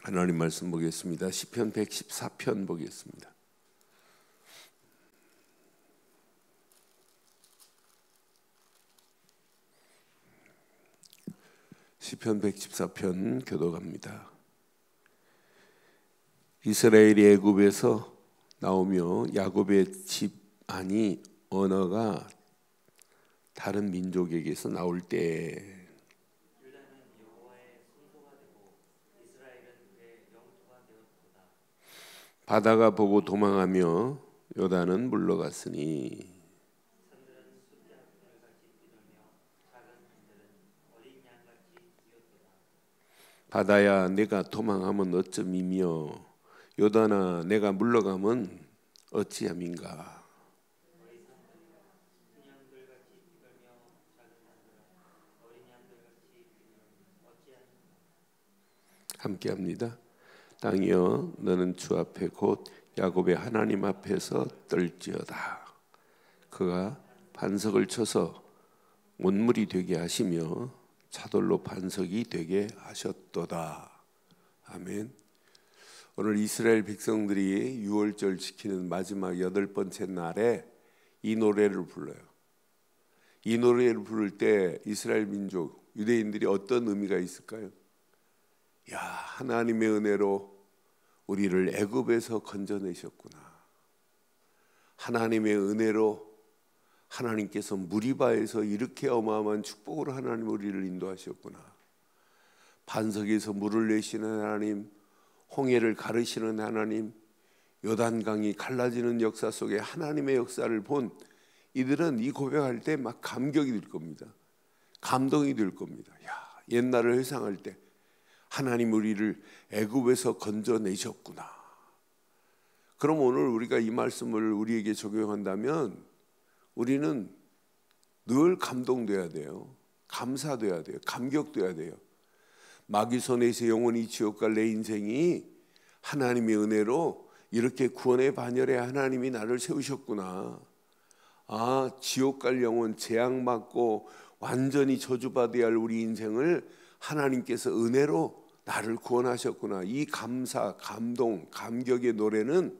하나님 말씀 보겠습니다. 시편 114편 보겠습니다. 시편 114편 교독합니다. 이스라엘이 애굽에서 나오며 야곱의 집안이 언어가 다른 민족에게서 나올 때 바다가 보고 도망하며 요단은 물러갔으니 바다야 내가 도망하면 어쩌미며 요단아 내가 물러가면 어찌함인가. 함께합니다. 땅이여 너는 주 앞에 곧 야곱의 하나님 앞에서 떨지어다. 그가 반석을 쳐서 온물이 되게 하시며 차돌로 반석이 되게 하셨도다. 아멘. 오늘 이스라엘 백성들이 유월절 지키는 마지막 8번째 날에 이 노래를 불러요. 이 노래를 부를 때 이스라엘 민족, 유대인들이 어떤 의미가 있을까요? 야, 하나님의 은혜로 우리를 애굽에서 건져내셨구나. 하나님의 은혜로 하나님께서 무리바에서 이렇게 어마어마한 축복으로 하나님 우리를 인도하셨구나. 반석에서 물을 내시는 하나님, 홍해를 가르시는 하나님, 요단강이 갈라지는 역사 속에 하나님의 역사를 본 이들은 이 고백할 때 막 감격이 될 겁니다. 감동이 될 겁니다. 야, 옛날을 회상할 때 하나님 우리를 애굽에서 건져내셨구나. 그럼 오늘 우리가 이 말씀을 우리에게 적용한다면 우리는 늘 감동돼야 돼요. 감사돼야 돼요. 감격돼야 돼요. 마귀 손에서 영원히 지옥 갈 내 인생이 하나님의 은혜로 이렇게 구원의 반열에 하나님이 나를 세우셨구나. 아, 지옥 갈 영혼, 재앙 맞고 완전히 저주받아야 할 우리 인생을 하나님께서 은혜로 나를 구원하셨구나. 이 감사, 감동, 감격의 노래는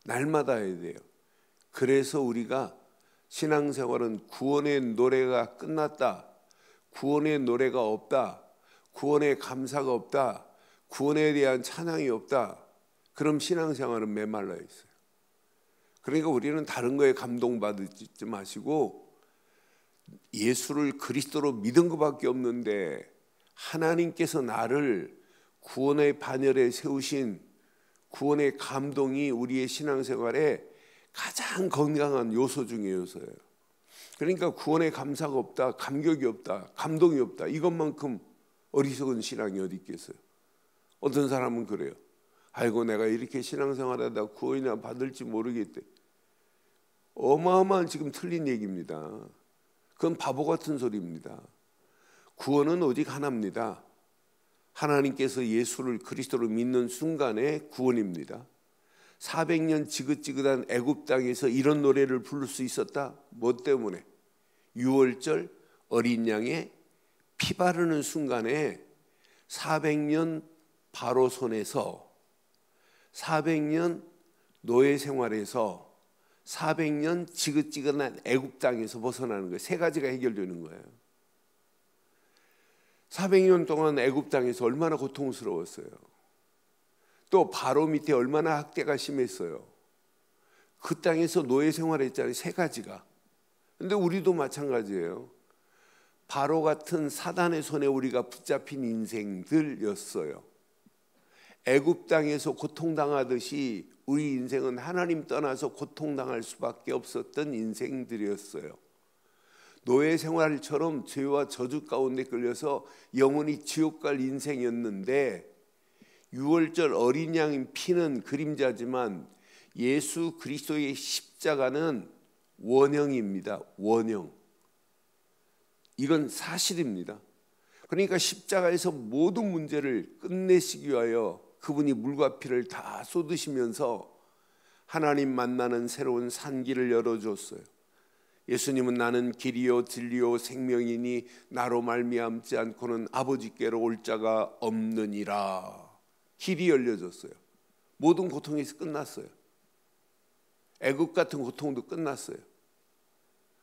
날마다 해야 돼요. 그래서 우리가 신앙생활은 구원의 노래가 끝났다, 구원의 노래가 없다, 구원의 감사가 없다, 구원에 대한 찬양이 없다, 그럼 신앙생활은 메말라 있어요. 그러니까 우리는 다른 거에 감동받지 마시고 예수를 그리스도로 믿은 것밖에 없는데 하나님께서 나를 구원의 반열에 세우신 구원의 감동이 우리의 신앙생활에 가장 건강한 요소 중의 요소예요. 그러니까 구원의 감사가 없다, 감격이 없다, 감동이 없다, 이것만큼 어리석은 신앙이 어디 있겠어요. 어떤 사람은 그래요. 아이고 내가 이렇게 신앙생활하다 구원이나 받을지 모르겠대. 어마어마한 지금 틀린 얘기입니다. 그건 바보 같은 소리입니다. 구원은 오직 하나입니다. 하나님께서 예수를 그리스도로 믿는 순간에 구원입니다. 400년 지긋지긋한 애굽 땅에서 이런 노래를 부를 수 있었다? 뭐 때문에? 유월절 어린 양의 피 바르는 순간에 400년 바로 손에서 400년 노예 생활에서 400년 지긋지긋한 애굽 땅에서 벗어나는 거예요. 세 가지가 해결되는 거예요. 400년 동안 애굽 땅에서 얼마나 고통스러웠어요. 또 바로 밑에 얼마나 학대가 심했어요. 그 땅에서 노예 생활했잖아요. 세 가지가. 근데 우리도 마찬가지예요. 바로 같은 사단의 손에 우리가 붙잡힌 인생들이었어요. 애굽 땅에서 고통당하듯이 우리 인생은 하나님 떠나서 고통당할 수밖에 없었던 인생들이었어요. 노예 생활처럼 죄와 저주 가운데 끌려서 영원히 지옥 갈 인생이었는데 유월절 어린 양인 피는 그림자지만 예수 그리스도의 십자가는 원형입니다. 원형. 이건 사실입니다. 그러니까 십자가에서 모든 문제를 끝내시기 위하여 그분이 물과 피를 다 쏟으시면서 하나님 만나는 새로운 산길을 열어줬어요. 예수님은 나는 길이요 진리요 생명이니 나로 말미암지 않고는 아버지께로 올 자가 없느니라. 길이 열려졌어요. 모든 고통에서 끝났어요. 애굽 같은 고통도 끝났어요.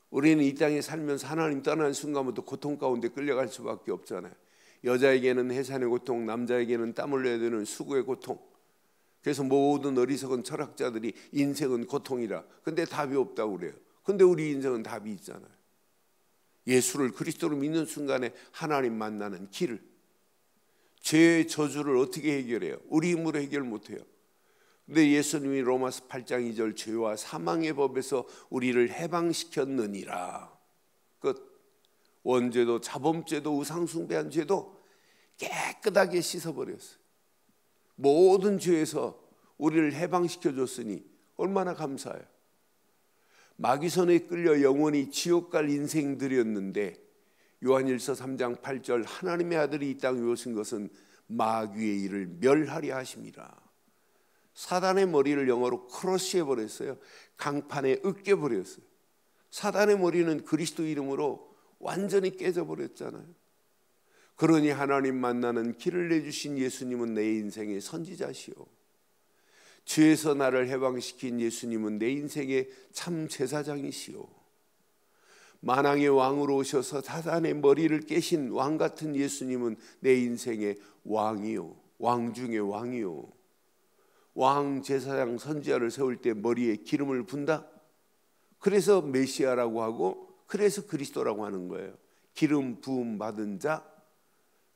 우리는 이 땅에 살면서 하나님 떠나는 순간부터 고통 가운데 끌려갈 수밖에 없잖아요. 여자에게는 해산의 고통, 남자에게는 땀 흘려야 되는 수고의 고통. 그래서 모든 어리석은 철학자들이 인생은 고통이라. 근데 답이 없다고 그래요. 근데 우리 인생은 답이 있잖아요. 예수를 그리스도로 믿는 순간에 하나님 만나는 길을. 죄의 저주를 어떻게 해결해요? 우리 힘으로 해결 못해요. 근데 예수님이 로마서 8장 2절 죄와 사망의 법에서 우리를 해방시켰느니라. 끝. 원죄도 자범죄도 우상숭배한 죄도 깨끗하게 씻어버렸어요. 모든 죄에서 우리를 해방시켜줬으니 얼마나 감사해요. 마귀손에 끌려 영원히 지옥 갈 인생들이었는데 요한일서 3장 8절 하나님의 아들이 이 땅에 오신 것은 마귀의 일을 멸하려 하심이라. 사단의 머리를 영어로 크러쉬해버렸어요. 강판에 으깨버렸어요. 사단의 머리는 그리스도 이름으로 완전히 깨져버렸잖아요. 그러니 하나님 만나는 길을 내주신 예수님은 내 인생의 선지자시오. 죄에서 나를 해방시킨 예수님은 내 인생의 참 제사장이시오. 만왕의 왕으로 오셔서 사단의 머리를 깨신 왕 같은 예수님은 내 인생의 왕이요, 왕 중의 왕이요. 왕, 제사장, 선지자를 세울 때 머리에 기름을 붓다. 그래서 메시아라고 하고 그래서 그리스도라고 하는 거예요. 기름 부음 받은 자,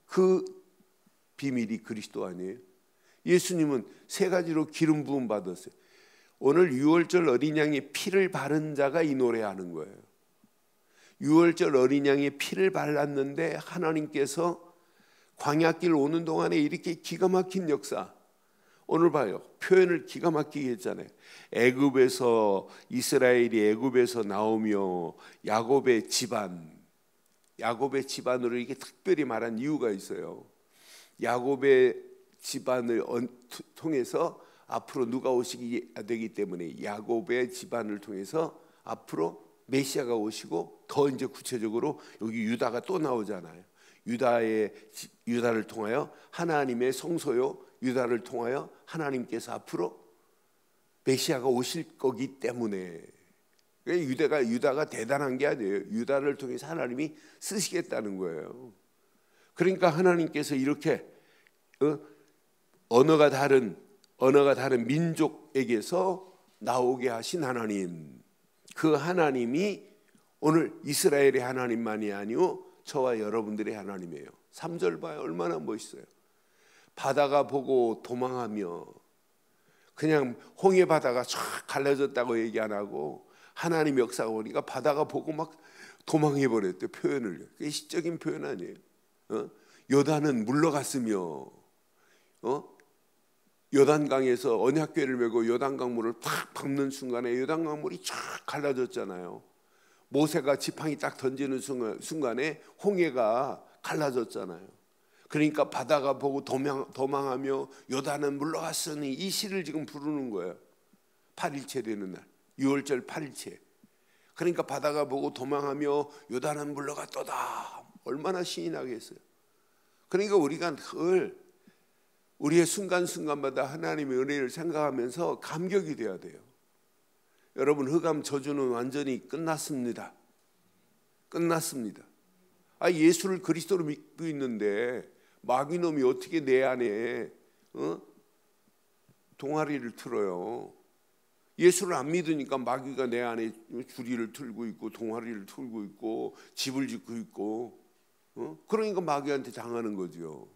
그 비밀이 그리스도 아니에요? 예수님은 세 가지로 기름 부음 받았어요. 오늘 유월절 어린 양의 피를 바른 자가 이 노래하는 거예요. 유월절 어린 양의 피를 발랐는데 하나님께서 광야길 오는 동안에 이렇게 기가 막힌 역사. 오늘 봐요. 표현을 기가 막히게 했잖아요. 애굽에서 이스라엘이 애굽에서 나오며 야곱의 집안으로 이게 특별히 말한 이유가 있어요. 야곱의 집안을 통해서 앞으로 누가 오시게 되기 때문에 야곱의 집안을 통해서 앞으로 메시아가 오시고 더 이제 구체적으로 여기 유다가 또 나오잖아요. 유다를 통하여 하나님의 성소요 유다를 통하여 하나님께서 앞으로 메시아가 오실 거기 때문에 유다가 대단한 게 아니에요. 유다를 통해서 하나님이 쓰시겠다는 거예요. 그러니까 하나님께서 이렇게 언어가 다른 민족에게서 나오게 하신 하나님, 그 하나님이 오늘 이스라엘의 하나님만이 아니오 저와 여러분들의 하나님이에요. 3절 봐요. 얼마나 멋있어요. 바다가 보고 도망하며, 그냥 홍해 바다가 쫙 갈라졌다고 얘기 안 하고 하나님 역사가 오니까 바다가 보고 막 도망해 버렸대요. 표현을. 그게 시적인 표현 아니에요. 요단은 물러갔으며, 요단강에서 언약궤를 메고 요단강물을 팍 밟는 순간에 요단강물이 쫙 갈라졌잖아요. 모세가 지팡이 딱 던지는 순간에 홍해가 갈라졌잖아요. 그러니까 바다가 보고 도망하며 요단은 물러갔으니 이 시를 지금 부르는 거예요. 8일째 되는 날, 6월절 8일째. 그러니까 바다가 보고 도망하며 요단은 물러갔도다. 얼마나 신이 나겠어요. 그러니까 우리가 늘 우리의 순간순간마다 하나님의 은혜를 생각하면서 감격이 돼야 돼요. 여러분, 흑암 저주는 완전히 끝났습니다. 끝났습니다. 예수를 그리스도로 믿고 있는데 마귀놈이 어떻게 내 안에 동아리를 틀어요. 예수를 안 믿으니까 마귀가 내 안에 주리를 틀고 있고 동아리를 틀고 있고 집을 짓고 있고, 그러니까 마귀한테 당하는 거죠.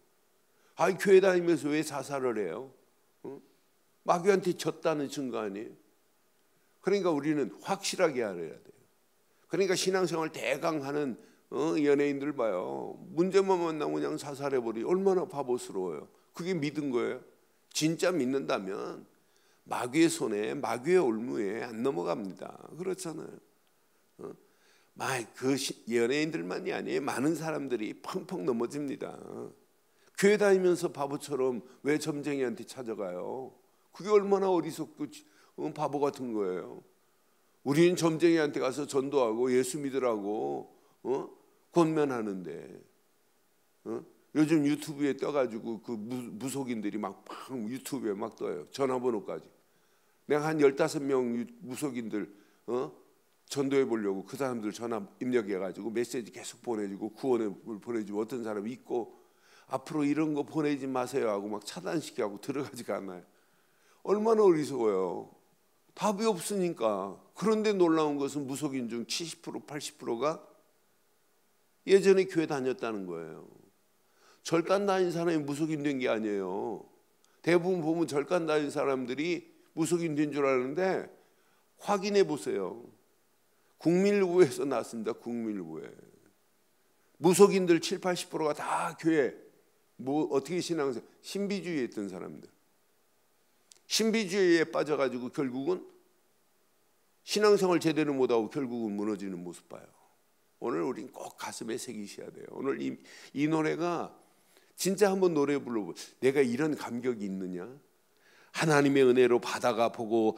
교회 다니면서 왜 자살을 해요? 마귀한테 졌다는 증거 아니에요? 그러니까 우리는 확실하게 알아야 돼요. 그러니까 신앙생활 대강하는 연예인들 봐요. 문제만 만나면 그냥 자살해버리. 얼마나 바보스러워요. 그게 믿은 거예요. 진짜 믿는다면 마귀의 손에, 마귀의 올무에 안 넘어갑니다. 그렇잖아요. 그 연예인들만이 아니에요. 많은 사람들이 펑펑 넘어집니다. 교회 다니면서 바보처럼 왜 점쟁이한테 찾아가요? 그게 얼마나 어리석고 바보 같은 거예요. 우리는 점쟁이한테 가서 전도하고 예수 믿으라고 권면하는데 요즘 유튜브에 떠가지고 그 무속인들이 막 유튜브에 막 떠요. 전화번호까지. 내가 한 15명 무속인들 전도해 보려고 그 사람들 전화 입력해가지고 메시지 계속 보내주고 구원을 보내주고 어떤 사람이 있고 앞으로 이런 거 보내지 마세요 하고 막 차단시키고 들어가지가 않아요. 얼마나 어리석어요. 답이 없으니까. 그런데 놀라운 것은 무속인 중 70% 80%가 예전에 교회 다녔다는 거예요. 절간 다닌 사람이 무속인 된 게 아니에요. 대부분 보면 절간 다닌 사람들이 무속인 된 줄 아는데 확인해 보세요. 국민일보에서 나왔습니다. 국민일보에. 무속인들 7, 80%가 다 교회 어떻게 신앙생활 신비주의에 있던 사람들. 신비주의에 빠져가지고 결국은 신앙생활 제대로 못하고 결국은 무너지는 모습 봐요. 오늘 우린 꼭 가슴에 새기셔야 돼요. 오늘 이 노래가 진짜 한번 노래 불러보고 내가 이런 감격이 있느냐? 하나님의 은혜로 바다가 보고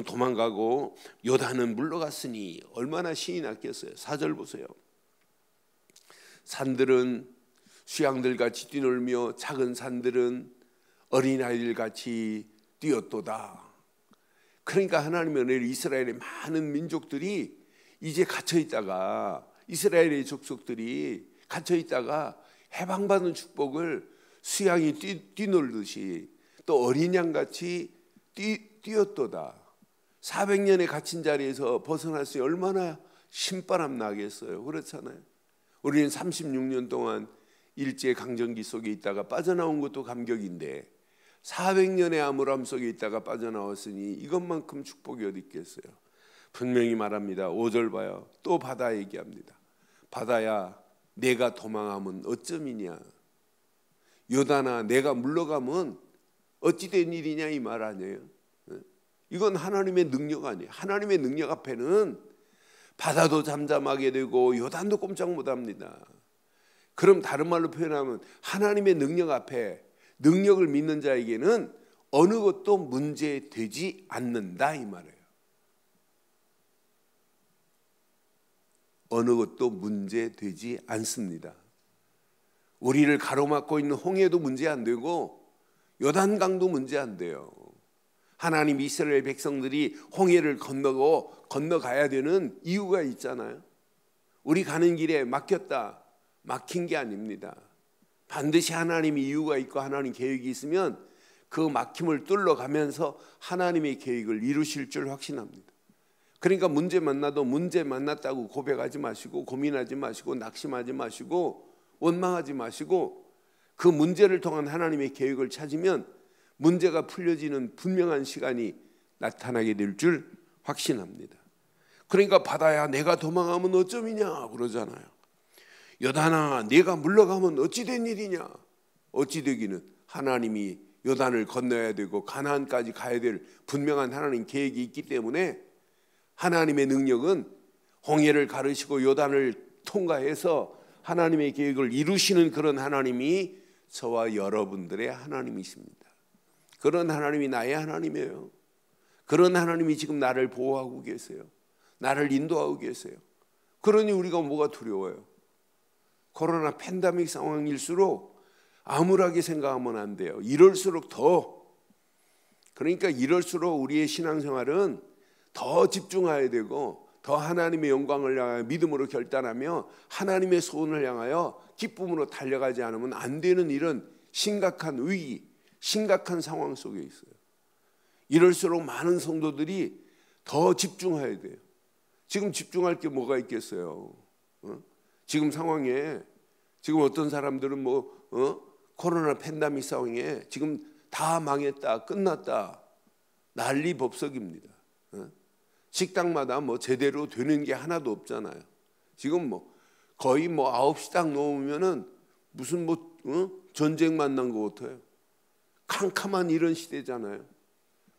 도망가고 요단은 물러갔으니 얼마나 신이 났겠어요. 4절 보세요. 산들은 수양들같이 뛰놀며 작은 산들은 어린아이들같이 뛰었도다. 그러니까 하나님의 은혜로 이스라엘의 많은 민족들이 이제 갇혀있다가 이스라엘의 족속들이 갇혀있다가 해방받은 축복을 수양이 뛰놀듯이 또 어린 양같이 뛰었도다. 400년에 갇힌 자리에서 벗어날 수 얼마나 신바람 나겠어요. 그렇잖아요. 우리는 36년 동안 일제강점기 속에 있다가 빠져나온 것도 감격인데 400년의 암울함 속에 있다가 빠져나왔으니 이것만큼 축복이 어디 있겠어요. 분명히 말합니다. 5절 봐요. 또 바다 얘기합니다. 바다야 내가 도망하면 어쩌미냐. 요단아 내가 물러가면 어찌된 일이냐 이 말 아니에요. 이건 하나님의 능력 아니에요. 하나님의 능력 앞에는 바다도 잠잠하게 되고 요단도 꼼짝 못합니다. 그럼 다른 말로 표현하면 하나님의 능력 앞에 능력을 믿는 자에게는 어느 것도 문제되지 않는다 이 말이에요. 어느 것도 문제되지 않습니다. 우리를 가로막고 있는 홍해도 문제 안 되고 요단강도 문제 안 돼요. 하나님 이스라엘 백성들이 홍해를 건너가야 되는 이유가 있잖아요. 우리 가는 길에 막혔다. 막힌 게 아닙니다. 반드시 하나님이 이유가 있고 하나님 계획이 있으면 그 막힘을 뚫러가면서 하나님의 계획을 이루실 줄 확신합니다. 그러니까 문제 만나도 문제 만났다고 고백하지 마시고 고민하지 마시고 낙심하지 마시고 원망하지 마시고 그 문제를 통한 하나님의 계획을 찾으면 문제가 풀려지는 분명한 시간이 나타나게 될 줄 확신합니다. 그러니까 바다야 내가 도망하면 어쩌미냐 그러잖아요. 요단아 내가 물러가면 어찌 된 일이냐. 어찌 되기는 하나님이 요단을 건너야 되고 가나안까지 가야 될 분명한 하나님 계획이 있기 때문에 하나님의 능력은 홍해를 가르시고 요단을 통과해서 하나님의 계획을 이루시는 그런 하나님이 저와 여러분들의 하나님이십니다. 그런 하나님이 나의 하나님이에요. 그런 하나님이 지금 나를 보호하고 계세요. 나를 인도하고 계세요. 그러니 우리가 뭐가 두려워요? 코로나 팬데믹 상황일수록 암울하게 생각하면 안 돼요. 이럴수록 그러니까 이럴수록 우리의 신앙생활은 더 집중해야 되고 더 하나님의 영광을 향하여 믿음으로 결단하며 하나님의 소원을 향하여 기쁨으로 달려가지 않으면 안 되는 이런 심각한 위기, 심각한 상황 속에 있어요. 이럴수록 많은 성도들이 더 집중해야 돼요. 지금 집중할 게 뭐가 있겠어요? 지금 상황에 지금 어떤 사람들은 코로나 팬데믹 상황에 지금 다 망했다, 끝났다, 난리 법석입니다. 식당마다 제대로 되는 게 하나도 없잖아요. 지금 거의 9시 딱 넘으면은 무슨 전쟁 만난 것 같아요. 캄캄한 이런 시대잖아요.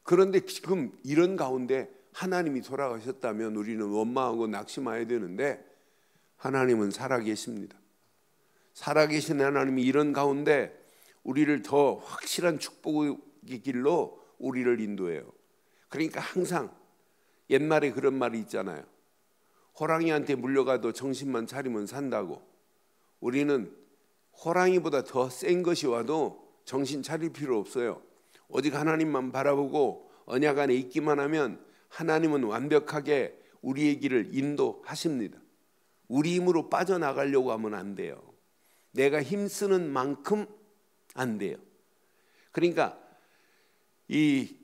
그런데 지금 이런 가운데 하나님이 돌아가셨다면 우리는 원망하고 낙심해야 되는데 하나님은 살아계십니다. 살아계신 하나님이 이런 가운데 우리를 더 확실한 축복의 길로 우리를 인도해요. 그러니까 항상 옛말에 그런 말이 있잖아요. 호랑이한테 물려가도 정신만 차리면 산다고. 우리는 호랑이보다 더 센 것이 와도 정신 차릴 필요 없어요. 오직 하나님만 바라보고 언약 안에 있기만 하면 하나님은 완벽하게 우리의 길을 인도하십니다. 우리 힘으로 빠져나가려고 하면 안 돼요. 내가 힘쓰는 만큼 안 돼요. 그러니까 이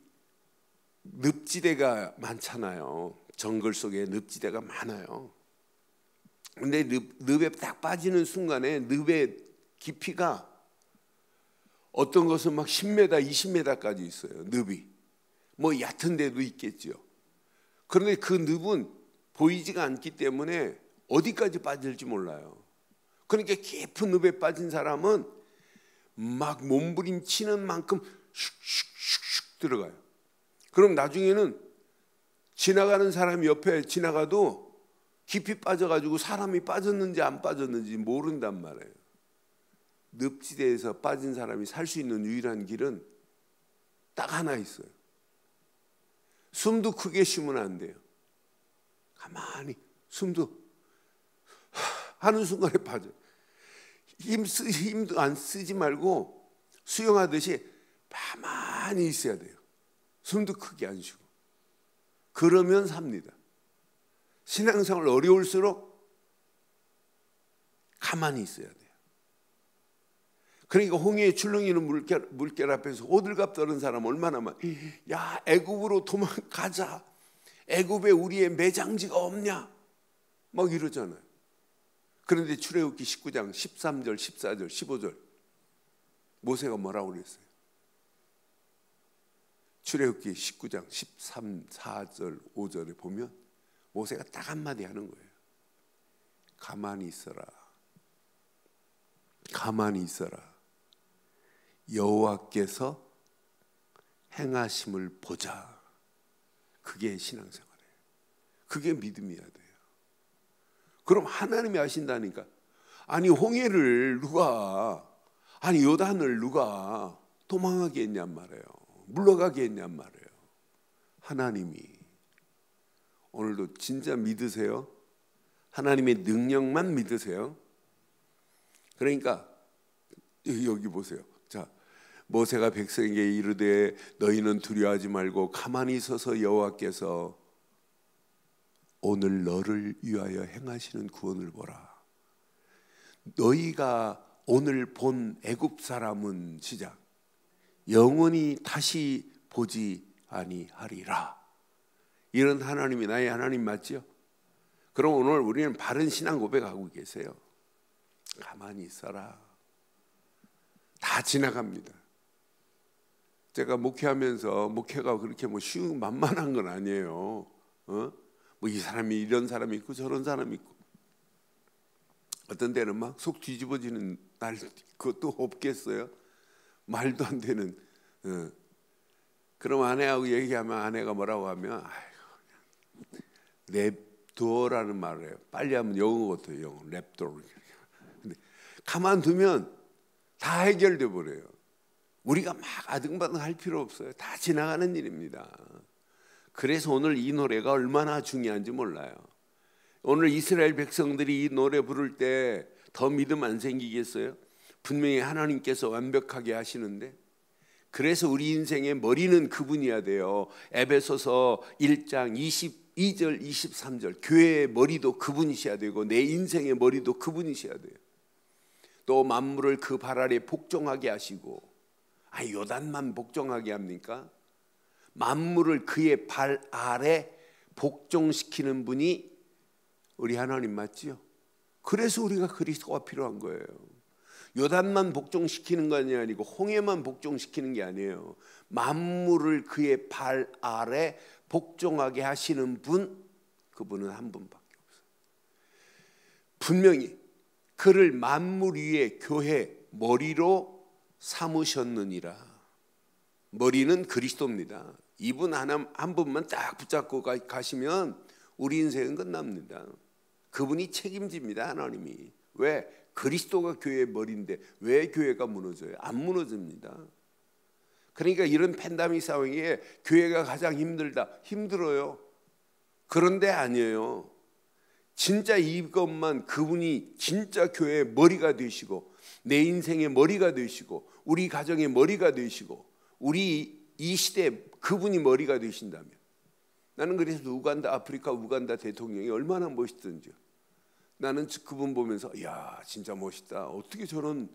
늪지대가 많잖아요. 정글 속에 늪지대가 많아요. 근데 늪에 딱 빠지는 순간에 늪의 깊이가 어떤 것은 막 10m, 20m까지 있어요. 늪이. 뭐 얕은 데도 있겠죠. 그런데 그 늪은 보이지가 않기 때문에 어디까지 빠질지 몰라요. 그러니까 깊은 늪에 빠진 사람은 막 몸부림치는 만큼 슉슉슉슉 들어가요. 그럼 나중에는 지나가는 사람이 옆에 지나가도 깊이 빠져가지고 사람이 빠졌는지 안 빠졌는지 모른단 말이에요. 늪지대에서 빠진 사람이 살 수 있는 유일한 길은 딱 하나 있어요. 숨도 크게 쉬면 안 돼요. 가만히 숨도 하는 순간에 빠져. 힘도 안 쓰지 말고 수영하듯이 가만히 있어야 돼요. 숨도 크게 안 쉬고. 그러면 삽니다. 신앙생활 어려울수록 가만히 있어야 돼요. 그러니까 홍해에 출렁이는 물결 앞에서 호들갑 떠는 사람 얼마나 많아. 야, 애굽으로 도망가자. 애굽에 우리의 매장지가 없냐? 막 이러잖아요. 그런데 출애굽기 19장 13절, 14절, 15절 모세가 뭐라고 그랬어요? 출애굽기 19장 13, 4절, 5절에 보면 모세가 딱 한마디 하는 거예요. 가만히 있어라. 가만히 있어라. 여호와께서 행하심을 보자. 그게 신앙생활이에요. 그게 믿음이어야 돼요. 그럼 하나님이 하신다니까. 아니 홍해를 누가, 아니 요단을 누가 도망하게 했냔 말이에요. 물러가게 했냔 말이에요. 하나님이. 오늘도 진짜 믿으세요? 하나님의 능력만 믿으세요? 그러니까 여기 보세요. 자, 모세가 백성에게 이르되 너희는 두려워하지 말고 가만히 있어서 여호와께서 오늘 너를 위하여 행하시는 구원을 보라. 너희가 오늘 본 애굽 사람은 시작 영원히 다시 보지 아니하리라. 이런 하나님이 나의 하나님 맞죠? 그럼 오늘 우리는 바른 신앙 고백하고 계세요. 가만히 있어라. 다 지나갑니다. 제가 목회하면서 목회가 그렇게 뭐 쉬운 만만한 건 아니에요. 뭐 이 사람이 이런 사람이 있고 저런 사람이 있고 어떤 때는 막 속 뒤집어지는 날 그것도 없겠어요. 말도 안 되는. 그럼 아내하고 얘기하면 아내가 뭐라고 하면 아이고 랩도어라는 말을 해요. 빨리 하면 영어 같아요. 영어 랩도어. 근데 가만두면 다 해결돼 버려요. 우리가 막 아등바등 할 필요 없어요. 다 지나가는 일입니다. 그래서 오늘 이 노래가 얼마나 중요한지 몰라요. 오늘 이스라엘 백성들이 이 노래 부를 때 더 믿음 안 생기겠어요? 분명히 하나님께서 완벽하게 하시는데, 그래서 우리 인생의 머리는 그분이어야 돼요. 에베소서 1장 22절 23절 교회의 머리도 그분이셔야 되고 내 인생의 머리도 그분이셔야 돼요. 또 만물을 그 발 아래 복종하게 하시고, 요단만 복종하게 합니까? 만물을 그의 발 아래 복종시키는 분이 우리 하나님 맞지요? 그래서 우리가 그리스도가 필요한 거예요. 요단만 복종시키는 것이 아니고 홍해만 복종시키는 게 아니에요. 만물을 그의 발 아래 복종하게 하시는 분, 그분은 한 분밖에 없어요. 분명히 그를 만물 위에 교회 머리로 삼으셨느니라. 머리는 그리스도입니다. 이분 한 분만 딱 붙잡고 가시면 우리 인생은 끝납니다. 그분이 책임집니다. 하나님이. 왜? 그리스도가 교회의 머리인데 왜 교회가 무너져요? 안 무너집니다. 그러니까 이런 팬데믹 상황에 교회가 가장 힘들다. 힘들어요. 그런데 아니에요. 진짜 이것만 그분이 진짜 교회의 머리가 되시고 내 인생의 머리가 되시고 우리 가정의 머리가 되시고 우리 이 시대에 그분이 머리가 되신다면, 나는 그래서 아프리카 우간다 대통령이 얼마나 멋있던지요. 나는 그분 보면서 야 진짜 멋있다. 어떻게 저런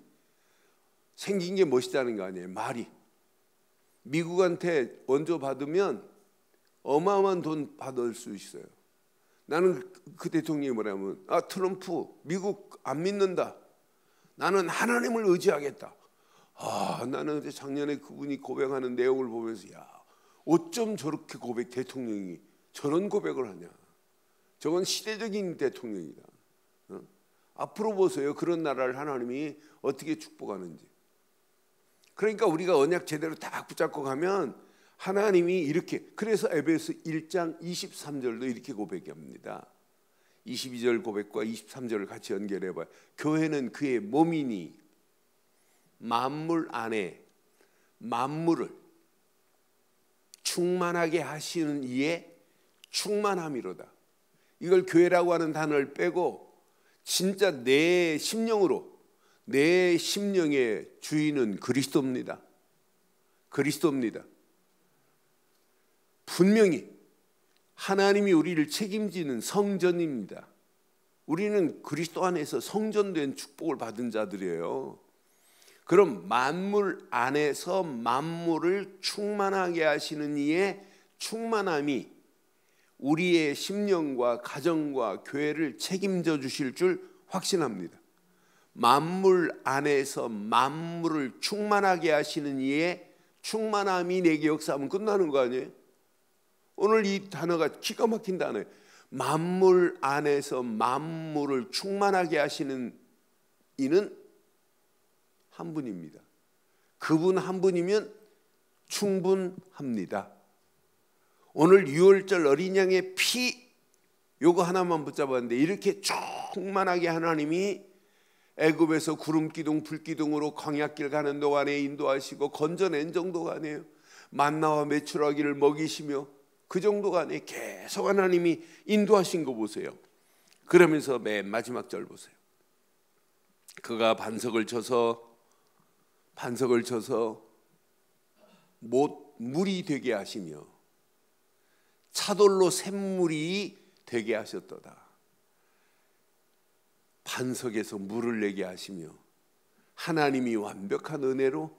생긴 게 멋있다는 거 아니에요. 말이 미국한테 원조 받으면 어마어마한 돈 받을 수 있어요. 나는 그 대통령이 뭐냐면 트럼프 미국 안 믿는다. 나는 하나님을 의지하겠다. 나는 작년에 그분이 고백하는 내용을 보면서 야 어쩜 저렇게 대통령이 저런 고백을 하냐. 저건 시대적인 대통령이다. 앞으로 보세요. 그런 나라를 하나님이 어떻게 축복하는지. 그러니까 우리가 언약 제대로 딱 붙잡고 가면 하나님이 이렇게, 그래서 에베소 1장 23절도 이렇게 고백합니다. 22절 고백과 23절을 같이 연결해 봐요. 교회는 그의 몸이니 만물 안에 만물을 충만하게 하시는 이의 충만함이로다. 이걸 교회라고 하는 단어를 빼고 진짜 내 심령으로, 내 심령의 주인은 그리스도입니다. 그리스도입니다. 분명히 하나님이 우리를 책임지는 성전입니다. 우리는 그리스도 안에서 성전된 축복을 받은 자들이에요. 그럼 만물 안에서 만물을 충만하게 하시는 이의 충만함이 우리의 심령과 가정과 교회를 책임져 주실 줄 확신합니다. 만물 안에서 만물을 충만하게 하시는 이의 충만함이 내게 역사하면 끝나는 거 아니에요? 오늘 이 단어가 기가 막힌 단어예요. 만물 안에서 만물을 충만하게 하시는 이는 한 분입니다. 그분 한 분이면 충분합니다. 오늘 6월절 어린 양의 피 요거 하나만 붙잡았는데 이렇게 충만하게 하나님이 애굽에서 구름기둥 불기둥으로 광야길 가는 동안에 인도하시고 건져낸 정도가 아니에요. 만나와 메추라기를 먹이시며 그 정도가 아니에요. 계속 하나님이 인도하신 거 보세요. 그러면서 맨 마지막 절 보세요. 그가 반석을 쳐서 물이 되게 하시며 차돌로 샘물이 되게 하셨도다. 반석에서 물을 내게 하시며 하나님이 완벽한 은혜로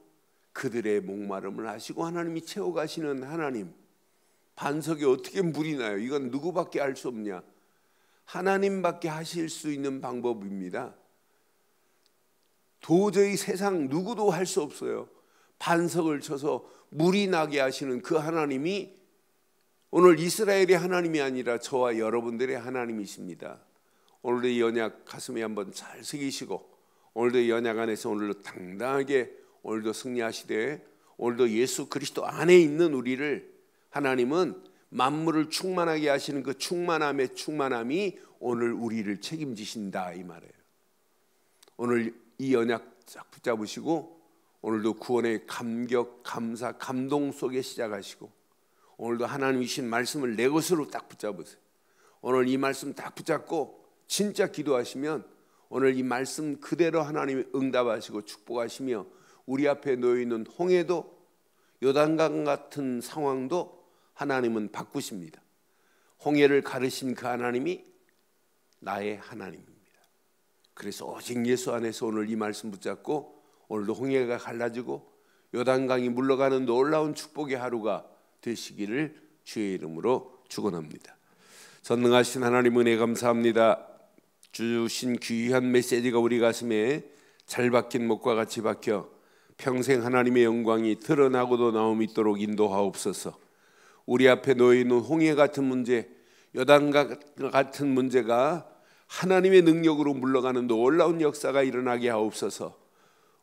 그들의 목마름을 하시고 하나님이 채워가시는 하나님. 반석에 어떻게 물이 나요? 이건 누구밖에 알 수 없냐? 하나님밖에 하실 수 있는 방법입니다. 도저히 세상 누구도 할 수 없어요. 반석을 쳐서 물이 나게 하시는 그 하나님이 오늘 이스라엘의 하나님이 아니라 저와 여러분들의 하나님이십니다. 오늘도 이 언약 가슴에 한번 잘 새기시고 오늘도 이 언약 안에서 오늘도 당당하게 오늘도 승리하시되 오늘도 예수 그리스도 안에 있는 우리를 하나님은 만물을 충만하게 하시는 그 충만함의 충만함이 오늘 우리를 책임지신다 이 말이에요. 오늘 이 언약 쫙 붙잡으시고 오늘도 구원의 감격, 감사, 감동 속에 시작하시고 오늘도 하나님이신 말씀을 내 것으로 딱 붙잡으세요. 오늘 이 말씀 딱 붙잡고 진짜 기도하시면 오늘 이 말씀 그대로 하나님이 응답하시고 축복하시며 우리 앞에 놓여있는 홍해도 요단강 같은 상황도 하나님은 바꾸십니다. 홍해를 가르신 그 하나님이 나의 하나님입니다. 그래서 오직 예수 안에서 오늘 이 말씀 붙잡고 오늘도 홍해가 갈라지고 요단강이 물러가는 놀라운 축복의 하루가 되시기를 주의 이름으로 축원합니다. 전능하신 하나님 은혜 감사합니다. 주신 귀한 메시지가 우리 가슴에 잘 박힌 목과 같이 박혀 평생 하나님의 영광이 드러나고도 나옴 있도록 인도하옵소서. 우리 앞에 놓여있는 홍해 같은 문제, 요단강 같은 문제가 하나님의 능력으로 물러가는 놀라운 역사가 일어나게 하옵소서.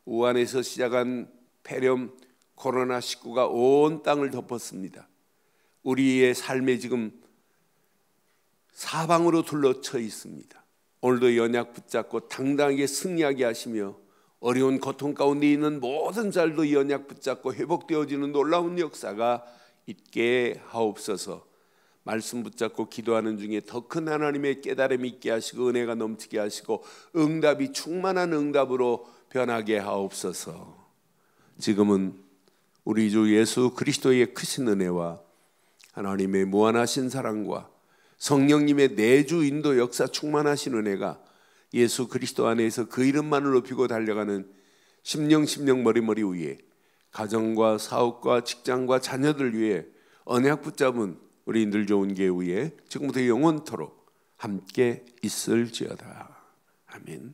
우한에서 시작한 폐렴 코로나19가 온 땅을 덮었습니다. 우리의 삶에 지금 사방으로 둘러쳐 있습니다. 오늘도 연약 붙잡고 당당하게 승리하게 하시며 어려운 고통 가운데 있는 모든 자들도 연약 붙잡고 회복되어지는 놀라운 역사가 있게 하옵소서. 말씀 붙잡고 기도하는 중에 더 큰 하나님의 깨달음이 있게 하시고 은혜가 넘치게 하시고 응답이 충만한 응답으로 변하게 하옵소서. 지금은 우리 주 예수 그리스도의 크신 은혜와 하나님의 무한하신 사랑과 성령님의 내주 인도 역사 충만하신 은혜가 예수 그리스도 안에서 그 이름만을 높이고 달려가는 심령 머리머리 위에 가정과 사업과 직장과 자녀들 위해 언약 붙잡은 우리 늘 좋은 교회 위에 지금부터 영원토록 함께 있을지어다. 아멘.